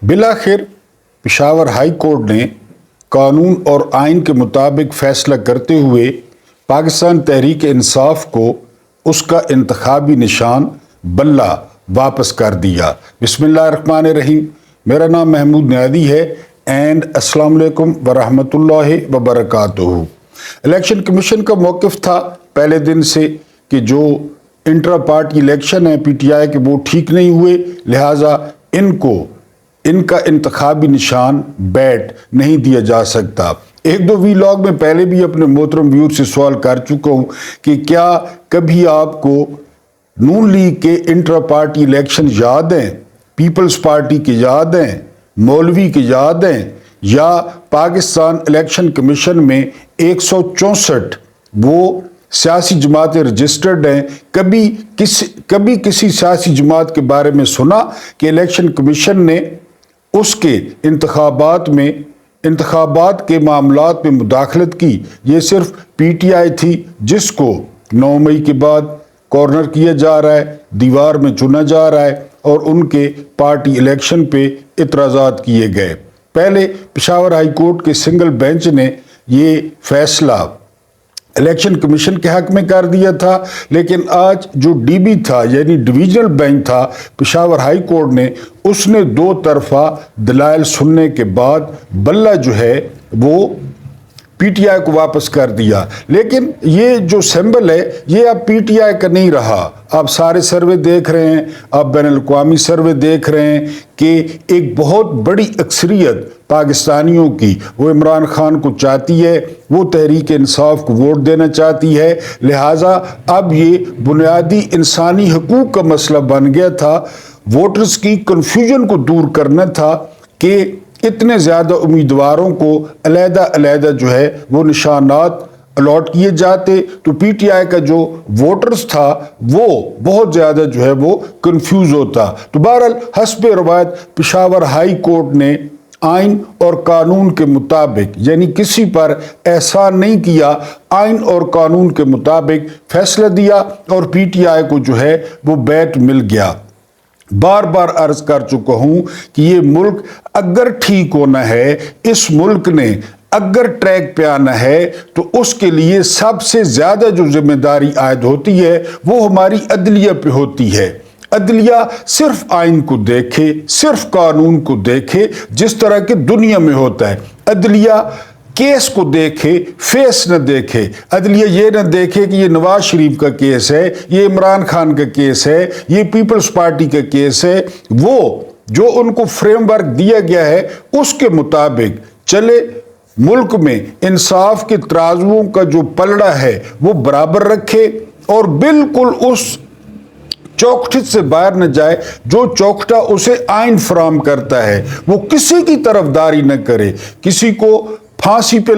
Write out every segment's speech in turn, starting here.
बिलाखिर Peshawar high court ने कानून और आइन के मुताबिक फैसला करते हुए पाकिस्तान तहरीक इंसाफ को उसका इंतखाबी निशान बल्ला वापस कर दिया। बिस्मिल्लाहिर्रहमानिर्रहीम। मेरा नाम महमूद नियादी है एंड अस्सलाम वालेकुम वरहमतुल्लाहि वबरकातुहू। इलेक्शन कमीशन का मौक़िफ़ था पहले दिन से कि जो इंट्रा पार्टी इलेक्शन है पीटीआई के वो ठीक नहीं हुए, लिहाजा इनका इंतखाबी निशान बैट नहीं दिया जा सकता। एक दो वीलॉग में पहले भी अपने मोहतरम व्यूअर से सवाल कर चुका हूँ कि क्या कभी आपको नून लीग के इंट्रा पार्टी इलेक्शन याद हैं, पीपल्स पार्टी के याद हैं, मौलवी के याद हैं, या पाकिस्तान इलेक्शन कमीशन में 164 वो सियासी जमातें रजिस्टर्ड हैं। कभी किसी सियासी जमात के बारे में सुना कि इलेक्शन कमीशन ने उसके इंतखाबात के मामलात में मुदाखलत की? ये सिर्फ पीटीआई थी जिसको 9 मई के बाद कॉर्नर किया जा रहा है, दीवार में चुना जा रहा है और उनके पार्टी इलेक्शन पे इतराज़ात किए गए। पहले पेशावर हाई कोर्ट के सिंगल बेंच ने ये फैसला इलेक्शन कमीशन के हक में कर दिया था, लेकिन आज जो डीबी था यानी डिवीजनल बेंच था पेशावर हाई कोर्ट ने, उसने दो तरफा दलाइल सुनने के बाद बल्ला जो है वो पीटीआई को वापस कर दिया। लेकिन ये जो सिंबल है ये अब पीटीआई का नहीं रहा। आप सारे सर्वे देख रहे हैं, आप बैनुल-अक़वामी सर्वे देख रहे हैं कि एक बहुत बड़ी अक्सरियत पाकिस्तानियों की वो इमरान खान को चाहती है, वो तहरीक इंसाफ को वोट देना चाहती है। लिहाजा अब ये बुनियादी इंसानी हकूक़ का मसला बन गया था। वोटर्स की कन्फ्यूजन को दूर करना था कि इतने ज़्यादा उम्मीदवारों को अलहदा जो है वो निशानात अलॉट किए जाते तो पीटीआई का जो वोटर्स था वो बहुत ज़्यादा जो है वो कंफ्यूज होता। तो बहरहाल हस्ब रवायत पेशावर हाई कोर्ट ने आइन और कानून के मुताबिक, यानी किसी पर एहसान नहीं किया, आइन और कानून के मुताबिक फैसला दिया और पीटीआई को जो है वो बैट मिल गया। बार बार अर्ज कर चुका हूं कि ये मुल्क अगर ठीक होना है, इस मुल्क ने अगर ट्रैक पे आना है, तो उसके लिए सबसे ज्यादा जो जिम्मेदारी आयद होती है वो हमारी अदलिया पे होती है। अदलिया सिर्फ आइन को देखे, सिर्फ कानून को देखे जिस तरह की दुनिया में होता है। अदलिया केस को देखे, फेस न देखे। अदलिया ये न देखे कि ये नवाज शरीफ का केस है, ये इमरान खान का केस है, ये पीपल्स पार्टी का केस है। वो जो उनको फ्रेमवर्क दिया गया है उसके मुताबिक चले, मुल्क में इंसाफ के तराजुओं का जो पलड़ा है वो बराबर रखे और बिल्कुल उस चौखट से बाहर न जाए जो चौखटा उसे आइन फराम करता है। वो किसी की तरफदारी न करे, किसी को फांसी पे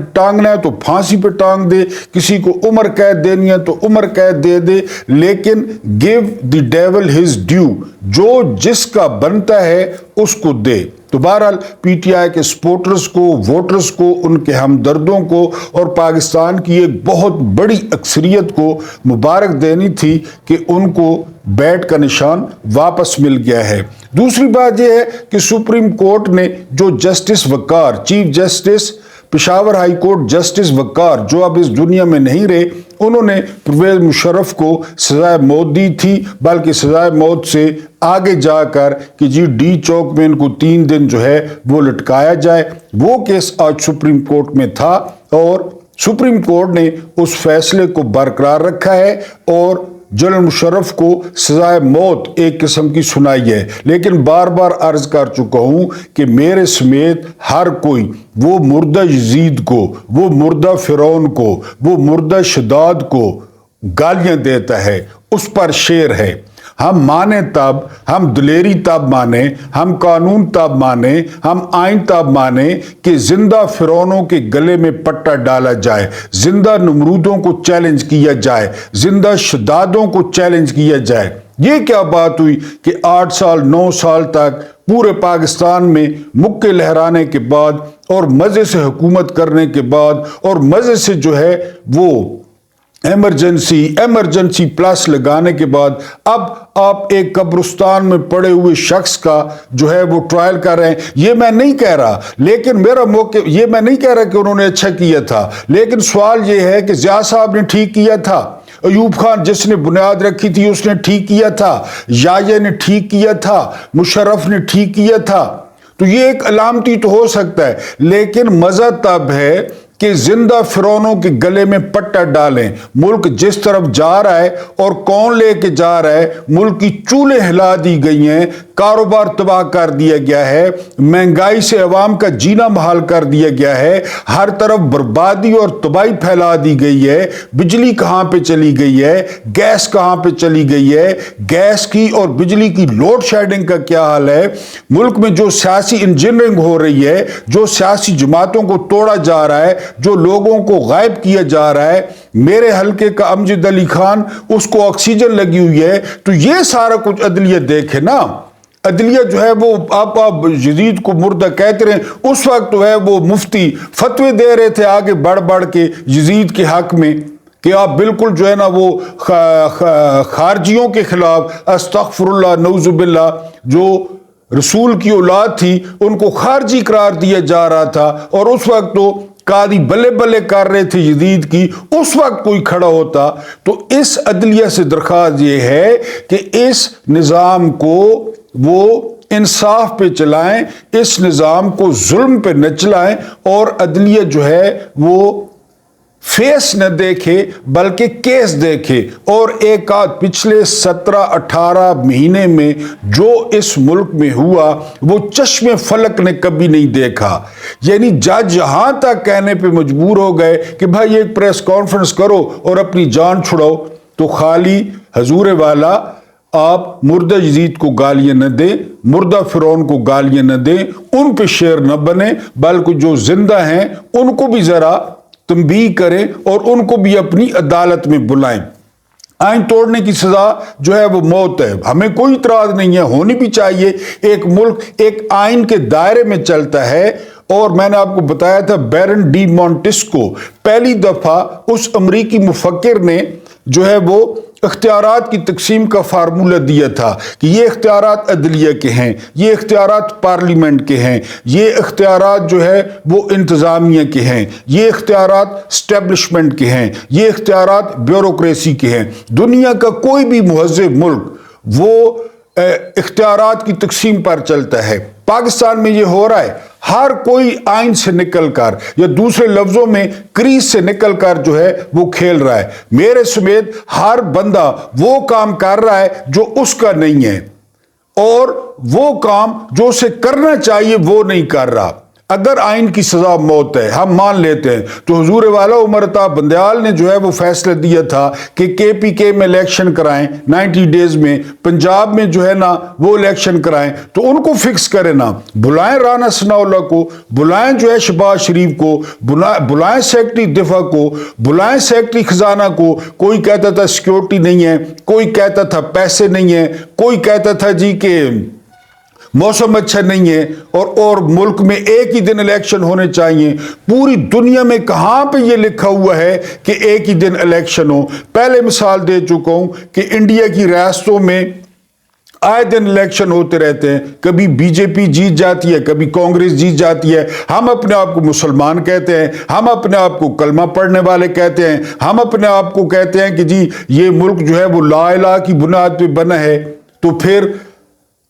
टांगना है तो फांसी पे टांग दे, किसी को उम्र कैद देनी है तो उम्र कैद दे दे, लेकिन give the devil his due, जो जिसका बनता है उसको दे। तो बहरहाल पीटीआई के सपोर्टर्स को, वोटर्स को, उनके हमदर्दों को और पाकिस्तान की एक बहुत बड़ी अक्सरियत को मुबारक देनी थी कि उनको बैट का निशान वापस मिल गया है। दूसरी बात यह है कि सुप्रीम कोर्ट ने जो justice Waqar, chief justice Peshawar high court justice Waqar, जो अब इस दुनिया में नहीं रहे, उन्होंने परवेज मुशर्रफ को सजाए मौत दी थी, बल्कि सजाए मौत से आगे जाकर कि जी डी चौक में इनको 3 दिन जो है वो लटकाया जाए। वो केस आज सुप्रीम कोर्ट में था और सुप्रीम कोर्ट ने उस फैसले को बरकरार रखा है और जनरल मुशर्रफ को सजाए मौत एक किस्म की सुनाई है। लेकिन बार बार अर्ज कर चुका हूं कि मेरे समेत हर कोई वो मुर्दा यजीद को, वो मुर्दा फिरौन को, वो मुर्दा शदाद को गालियां देता है, उस पर शेर है। हम माने तब, हम दिलेरी तब माने, हम कानून तब माने, हम आइन तब माने कि जिंदा फिरौनों के गले में पट्टा डाला जाए, जिंदा नमरूदों को चैलेंज किया जाए, जिंदा शदादों को चैलेंज किया जाए। ये क्या बात हुई कि 8 साल 9 साल तक पूरे पाकिस्तान में मुक्के लहराने के बाद और मजे से हुकूमत करने के बाद और मजे से जो है वो इमरजेंसी प्लस लगाने के बाद अब आप एक कब्रिस्तान में पड़े हुए शख्स का जो है वो ट्रायल कर रहे हैं। ये मैं नहीं कह रहा, लेकिन मेरा मौके, ये मैं नहीं कह रहा कि उन्होंने अच्छा किया था, लेकिन सवाल ये है कि ज़िया साहब ने ठीक किया था, अयूब खान जिसने बुनियाद रखी थी उसने ठीक किया था, याया ने ठीक किया था, मुशर्रफ ने ठीक किया था। तो ये एक अलामती तो हो सकता है, लेकिन मजा तब है कि जिंदा फिरौनों के गले में पट्टा डालें। मुल्क जिस तरफ जा रहा है और कौन लेके जा रहा है, मुल्क की चूल्हे हिला दी गई हैं, कारोबार तबाह कर दिया गया है, महंगाई से अवाम का जीना महाल कर दिया गया है, हर तरफ बर्बादी और तबाही फैला दी गई है। बिजली कहाँ पे चली गई है, गैस कहाँ पे चली गई है, गैस की और बिजली की लोड शेडिंग का क्या हाल है। मुल्क में जो सियासी इंजीनियरिंग हो रही है, जो सियासी जमातों को तोड़ा जा रहा है, जो लोगों को गायब किया जा रहा है। मेरे हल्के का अमजद अली खान, उसको ऑक्सीजन लगी हुई है। तो ये सारा कुछ अदलिया देखे ना, अदलिया जो है वो आप यजीद को मुर्दा कहते रहे, उस वक्त जो है वो मुफ्ती फतवे दे रहे थे आगे बढ़ बढ़ के यजीद के हक में कि आप बिल्कुल जो है ना वो खारजियों के खिलाफ, अस्तगफिरुल्लाह नऊजुबिल्लाह, जो रसूल की औलाद थी उनको खारजी करार दिया जा रहा था। और उस वक्त तो कादी बल्ले बल्ले कर रहे थे यजीद की, उस वक्त कोई खड़ा होता। तो इस अदलिया से दरख्वास्त ये है कि इस निज़ाम को वो इंसाफ पे चलाएं, इस निज़ाम को जुल्म पे न चलाएं, और अदलिया जो है वो फेस न देखे बल्कि केस देखे। और एक आध पिछले 17-18 महीने में जो इस मुल्क में हुआ वो चश्मे फलक ने कभी नहीं देखा। यानी जज यहां तक कहने पे मजबूर हो गए कि भाई एक प्रेस कॉन्फ्रेंस करो और अपनी जान छुड़ाओ। तो खाली हजूर वाला आप मुर्दा यजीद को गालियां न दें, मुर्दा फिरौन को गालियां न दें, उन पे शेर न बने, बल्कि जो जिंदा हैं उनको भी जरा तंबीह करें और उनको भी अपनी अदालत में बुलाएं। आइन तोड़ने की सजा जो है वो मौत है, हमें कोई इतराज नहीं है, होनी भी चाहिए। एक मुल्क एक आइन के दायरे में चलता है। और मैंने आपको बताया था बैरन डी मॉन्टेस्को पहली दफा उस अमरीकी मुफक्किर ने जो है वो इख्तियारात की तकसीम का फार्मूला दिया था कि ये इख्तियारात अदलिया के हैं, ये इख्तियारात पार्लियामेंट के हैं, ये इख्तियारात जो है वो इंतज़ामिया के हैं, ये इख्तियारात स्टैब्लिशमेंट के हैं, ये इख्तियारात ब्यूरोक्रेसी के हैं। दुनिया का कोई भी मुहज़्ज़ब मुल्क वो इख्तियारात की तकसीम पर चलता है। पाकिस्तान में ये हो रहा है, हर कोई आइन से निकलकर या दूसरे लफ्जों में क्रीज से निकलकर जो है वो खेल रहा है। मेरे समेत हर बंदा वो काम कर रहा है जो उसका नहीं है, और वो काम जो उसे करना चाहिए वो नहीं कर रहा। अगर आइन की सजा मौत है, हम मान लेते हैं, तो हुजूर वाला उमर अता बंदयाल ने जो है वो फैसला दिया था कि KPK में इलेक्शन कराएं 90 डेज में, पंजाब में जो है ना वो इलेक्शन कराएं, तो उनको फिक्स करें ना, बुलाएं राना सनाउल्लाह को, बुलाएं जो है शहबाज शरीफ को, बुलाएं सेक्रेटरी दिफा को, बुलाएं सेक्रेटरी खजाना को। कोई कहता था सिक्योरिटी नहीं है, कोई कहता था पैसे नहीं है, कोई कहता था जी के मौसम अच्छा नहीं है, और मुल्क में एक ही दिन इलेक्शन होने चाहिए। पूरी दुनिया में कहां पे ये लिखा हुआ है कि एक ही दिन इलेक्शन हो। पहले मिसाल दे चुका हूं कि इंडिया की रियासतों में आए दिन इलेक्शन होते रहते हैं, कभी बीजेपी जीत जाती है, कभी कांग्रेस जीत जाती है। हम अपने आप को मुसलमान कहते हैं, हम अपने आप को कलमा पढ़ने वाले कहते हैं, हम अपने आप को कहते हैं कि जी ये मुल्क जो है वो ला इलाहा की बुनियाद पे बना है। तो फिर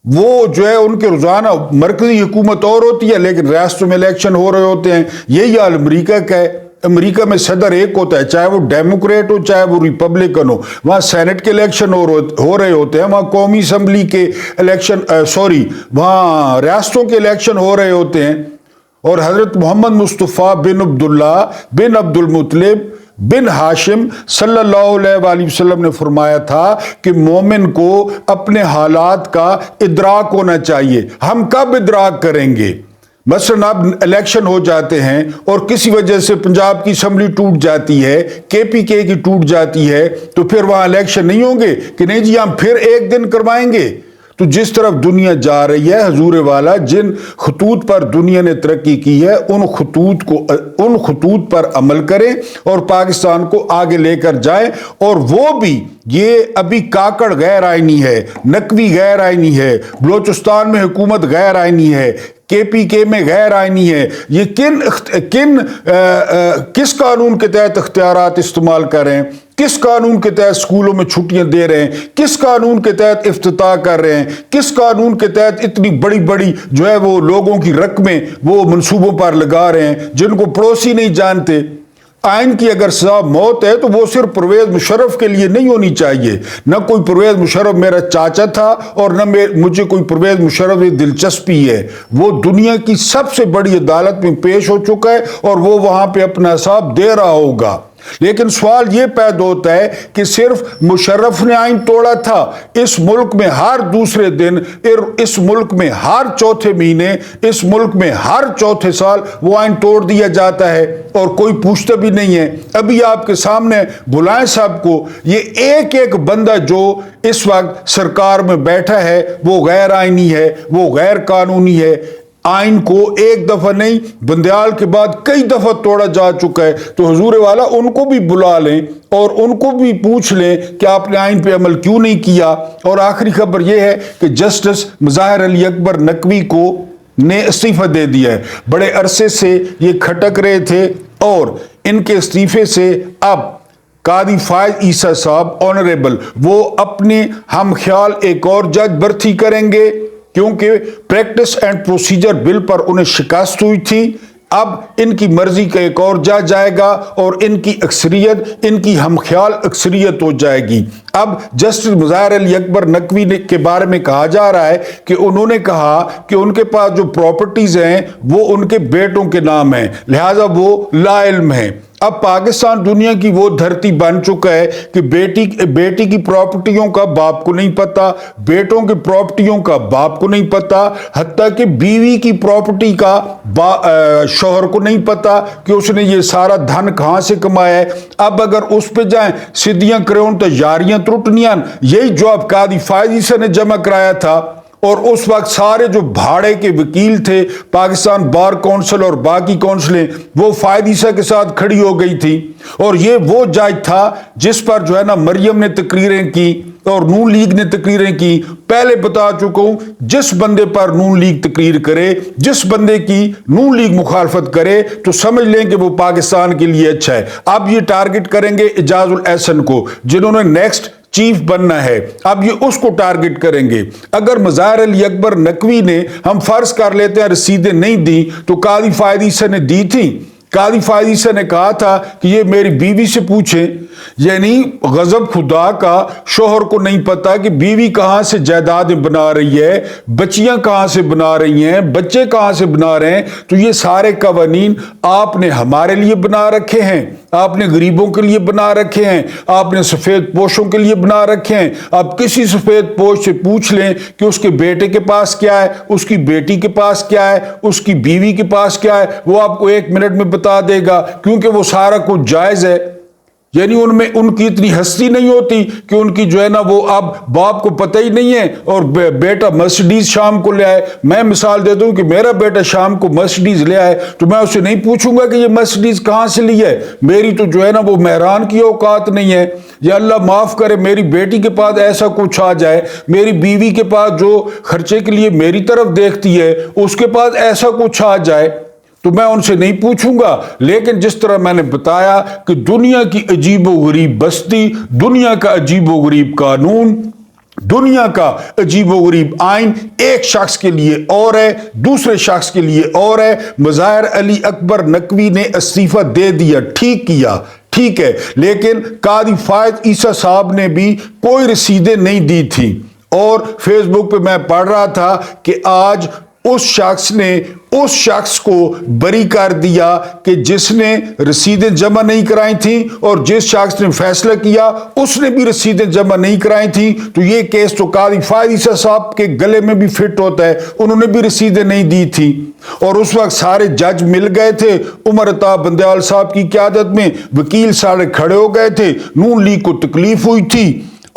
वो जो है उनके रोजाना मरकजी हुकूमत और होती है, लेकिन रियासतों में इलेक्शन हो रहे होते हैं। यही हाल अमेरिका का है। अमेरिका में सदर एक होता है, चाहे वो डेमोक्रेट हो चाहे वो रिपब्लिकन हो। वहाँ सेनेट के इलेक्शन हो रहे होते हैं, वहाँ कौमी असम्बली के इलेक्शन वहाँ रियासतों के इलेक्शन हो रहे होते हैं। और हजरत मोहम्मद मुस्तफ़ा बिन अब्दुल्ला बिन अब्दुल मुत्तलिब बिन हाशिम सल्लल्लाहु अलैहि वसल्लम ने फरमाया था कि मोमिन को अपने हालात का इदराक होना चाहिए। हम कब इदराक करेंगे? मसलन अब इलेक्शन हो जाते हैं और किसी वजह से पंजाब की असम्बली टूट जाती है, KPK की टूट जाती है, तो फिर वहां इलेक्शन नहीं होंगे कि नहीं जी हम फिर एक दिन करवाएंगे। تو جس طرف دنیا جا رہی ہے حضور والا، جن خطوط پر دنیا نے ترقی کی ہے ان خطوط پر عمل کریں اور پاکستان کو آگے لے کر جائیں، اور وہ بھی یہ ابھی کاکڑ غیر آئینی ہے، نقوی غیر آئینی ہے، بلوچستان میں حکومت غیر آئینی ہے، KPK میں غیر آئینی ہے، یہ کس قانون کے تحت اختیارات استعمال کر رہے ہیں، کس قانون کے تحت اسکولوں میں چھٹیاں دے رہے ہیں، کس قانون کے تحت افتتاح کر رہے ہیں، کس قانون کے تحت اتنی بڑی بڑی جو ہے وہ لوگوں کی رقمیں وہ منصوبوں پر لگا رہے ہیں جن کو پڑوسی نہیں جانتے۔ آئین کی اگر سزا موت ہے تو وہ صرف پرویز مشرف کے لیے نہیں ہونی چاہیے، نہ کوئی پرویز مشرف میرا چاچا تھا اور نہ مجھے کوئی پرویز مشرف میں دلچسپی ہے، وہ دنیا کی سب سے بڑی عدالت میں پیش ہو چکا ہے اور وہ وہاں پہ اپنا حساب دے رہا ہوگا۔ لیکن سوال یہ پیدا ہوتا ہے کہ صرف مشرف نے آئین توڑا تھا؟ اس ملک میں ہر دوسرے دن، اس ملک میں ہر چوتھے مہینے، اس ملک میں ہر چوتھے سال وہ آئین توڑ دیا جاتا ہے اور کوئی پوچھتا بھی نہیں ہے۔ ابھی آپ کے سامنے بلائیں صاحب کو، یہ ایک بندہ جو اس وقت سرکار میں بیٹھا ہے وہ غیر آئینی ہے، وہ غیر قانونی ہے۔ آئین کو ایک دفعہ نہیں، بندیال کے بعد کئی دفعہ توڑا جا چکا ہے، تو حضور والا ان کو بھی بلا لیں اور ان کو بھی پوچھ لیں کہ آپ نے آئین پہ عمل کیوں نہیں کیا۔ اور آخری خبر یہ ہے کہ جسٹس مظاہر علی اکبر نقوی کو نے استعفیٰ دے دیا ہے۔ بڑے عرصے سے یہ کھٹک رہے تھے اور ان کے استعفے سے اب قاضی فائز عیسیٰ صاحب آنریبل وہ اپنے ہم خیال ایک اور جج برتی کریں گے، کیونکہ پریکٹس اینڈ پروسیجر بل پر انہیں شکست ہوئی تھی۔ اب ان کی مرضی کا ایک اور جج آئے گا اور ان کی اکثریت، ان کی ہم خیال اکثریت ہو جائے گی۔ اب جسٹس مظاہر علی اکبر نقوی کے بارے میں کہا جا رہا ہے کہ انہوں نے کہا کہ ان کے پاس جو پراپرٹیز ہیں وہ ان کے بیٹوں کے نام ہیں، لہٰذا وہ لا علم ہیں۔ اب پاکستان دنیا کی وہ دھرتی بن چکا ہے کہ بیٹی کی پراپرٹیوں کا باپ کو نہیں پتا، بیٹوں کی پراپرٹیوں کا باپ کو نہیں پتا، حتیٰ کہ بیوی کی پراپرٹی کا شوہر کو نہیں پتا کہ اس نے یہ سارا دھن کہاں سے کمایا ہے۔ اب اگر اس پہ جائیں سدیاں کریون تو یاریاں ٹوٹنیاں، یہی جواب قاضی فائز عیسیٰ نے جمع کرایا تھا۔ اور اس وقت سارے جو بھاڑے کے وکیل تھے، پاکستان بار کونسل اور باقی کونسلیں، وہ فائز عیسیٰ کے ساتھ کھڑی ہو گئی تھی۔ اور یہ وہ جج تھا جس پر جو ہے نا مریم نے تقریریں کی اور نون لیگ نے تقریریں کی۔ پہلے بتا چکا ہوں، جس بندے پر نون لیگ تقریر کرے، جس بندے کی نون لیگ مخالفت کرے تو سمجھ لیں کہ وہ پاکستان کے لیے اچھا ہے۔ اب یہ ٹارگٹ کریں گے اعجاز الاحسن کو، جنہوں نے نیکسٹ چیف بننا ہے، اب یہ اس کو ٹارگٹ کریں گے۔ اگر مظاہر علی اکبر نقوی نے، ہم فرض کر لیتے ہیں، رسیدیں نہیں دی تو قاضی فائز عیسیٰ نے دی تھی۔ قاضی فائز عیسیٰ نے کہا تھا کہ یہ میری بیوی سے پوچھیں، یعنی غضب خدا کا، شوہر کو نہیں پتا کہ بیوی کہاں سے جائیدادیں بنا رہی ہے، بچیاں کہاں سے بنا رہی ہیں، بچے کہاں سے بنا رہے ہیں۔ تو یہ سارے قوانین آپ نے ہمارے لیے بنا رکھے ہیں، آپ نے غریبوں کے لیے بنا رکھے ہیں، آپ نے سفید پوشوں کے لیے بنا رکھے ہیں۔ آپ کسی سفید پوش سے پوچھ لیں کہ اس کے بیٹے کے پاس کیا ہے، اس کی بیٹی کے پاس کیا ہے، اس کی بیوی کے پاس کیا ہے، وہ آپ کو 1 منٹ میں بتا دے گا، کیونکہ وہ سارا کچھ جائز ہے۔ یعنی ان کی اتنی ہستی نہیں ہوتی کہ ان کی جو ہے نا وہ اب باپ کو پتہ ہی نہیں ہے اور بیٹا مرسڈیز شام کو لے آئے۔ میں مثال دے دوں کہ میرا بیٹا شام کو مرسڈیز لے آئے تو میں اسے نہیں پوچھوں گا کہ یہ مرسڈیز کہاں سے لی ہے، میری تو جو ہے نا وہ مہران کی اوقات نہیں ہے۔ یا اللہ معاف کرے میری بیٹی کے پاس ایسا کچھ آ جائے، میری بیوی کے پاس جو خرچے کے لیے میری طرف دیکھتی ہے اس کے پاس ایسا کچھ آ جائے تو میں ان سے نہیں پوچھوں گا۔ لیکن جس طرح میں نے بتایا کہ دنیا کی عجیب و غریب بستی، دنیا کا عجیب و غریب قانون، دنیا کا عجیب و غریب آئین ایک شخص کے لیے اور ہے، دوسرے شخص کے لیے اور ہے۔ مظاہر علی اکبر نقوی نے استعفیٰ دے دیا، ٹھیک کیا، ٹھیک ہے، لیکن قاضی فائز عیسیٰ صاحب نے بھی کوئی رسیدیں نہیں دی تھی۔ اور فیس بک پہ میں پڑھ رہا تھا کہ آج اس شخص کو بری کر دیا کہ جس نے رسیدیں جمع نہیں کرائی تھیں، اور جس شخص نے فیصلہ کیا اس نے بھی رسیدیں جمع نہیں کرائی تھیں۔ تو یہ کیس تو قاضی فائز عیسیٰ صاحب کے گلے میں بھی فٹ ہوتا ہے، انہوں نے بھی رسیدیں نہیں دی تھی۔ اور اس وقت سارے جج مل گئے تھے، عمر عطا بندیال صاحب کی قیادت میں وکیل سارے کھڑے ہو گئے تھے، نون لیگ کو تکلیف ہوئی تھی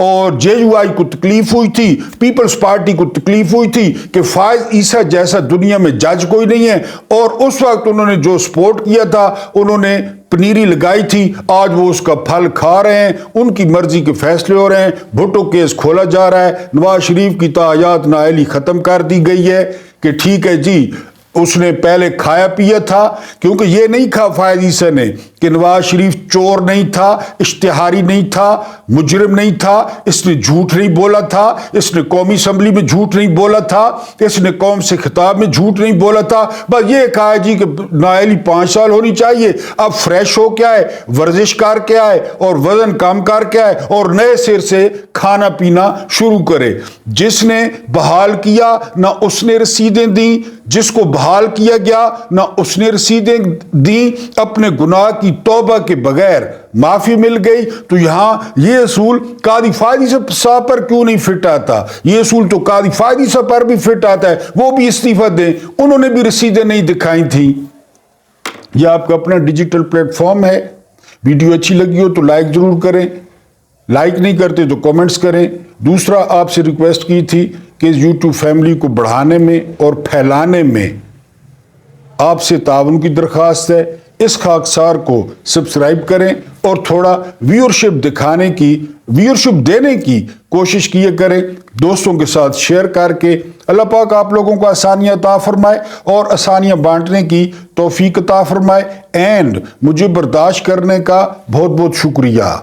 اور JUI کو تکلیف ہوئی تھی, پیپلز پارٹی کو تکلیف ہوئی تھی کہ فائز عیسیٰ جیسا دنیا میں جج کوئی نہیں ہے, اور اس وقت انہوں نے جو سپورٹ کیا تھا, انہوں نے پنیری لگائی تھی, آج وہ اس کا پھل کھا رہے ہیں, ان کی مرضی کے فیصلے ہو رہے ہیں. بھٹو کیس کھولا جا رہا ہے, نواز شریف کی تاحیات نااہلی ختم کر دی گئی ہے کہ ٹھیک ہے جی اس نے پہلے کھایا پیا تھا, کیونکہ یہ نہیں کہا فائز عیسیٰ نے کہ نواز شریف چور نہیں تھا, اشتہاری نہیں تھا, مجرم نہیں تھا, اس نے جھوٹ نہیں بولا تھا, اس نے قومی اسمبلی میں جھوٹ نہیں بولا تھا, اس نے قوم سے خطاب میں جھوٹ نہیں بولا تھا. بس یہ کہا جی کہ نااہلی 5 سال ہونی چاہیے. اب فریش ہو کے آئے, ورزش کر کے آئے, اور وزن کم کر کے آئے, اور نئے سر سے کھانا پینا شروع کرے. جس نے بحال کیا نہ اس نے رسیدیں دیں, جس کو بحال کیا گیا نہ اس نے رسیدیں دیں, اپنے گناہ کی توبہ کے بغیر معافی مل گئی. تو یہاں یہ اصول قاضی فائز عیسیٰ صاحب پر کیوں نہیں فٹ آتا؟ یہ اصول تو قاضی فائز عیسیٰ پر بھی فٹ آتا ہے, وہ بھی استعفیٰ دیں, انہوں نے بھی رسیدیں نہیں دکھائی تھیں. یہ آپ کا اپنا ڈیجیٹل پلیٹ فارم ہے. ویڈیو اچھی لگی ہو تو لائک ضرور کریں, لائک نہیں کرتے تو کمنٹس کریں. دوسرا آپ سے ریکویسٹ کی تھی کہ یوٹیوب فیملی کو بڑھانے میں اور پھیلانے میں آپ سے تعاون کی درخواست ہے. اس خاکسار کو سبسکرائب کریں اور تھوڑا ویورشپ دینے کی کوشش کیے کریں, دوستوں کے ساتھ شیئر کر کے. اللہ پاک آپ لوگوں کو آسانیاں عطا فرمائے اور آسانیاں بانٹنے کی توفیق عطا فرمائے. اینڈ مجھے برداشت کرنے کا بہت بہت شکریہ.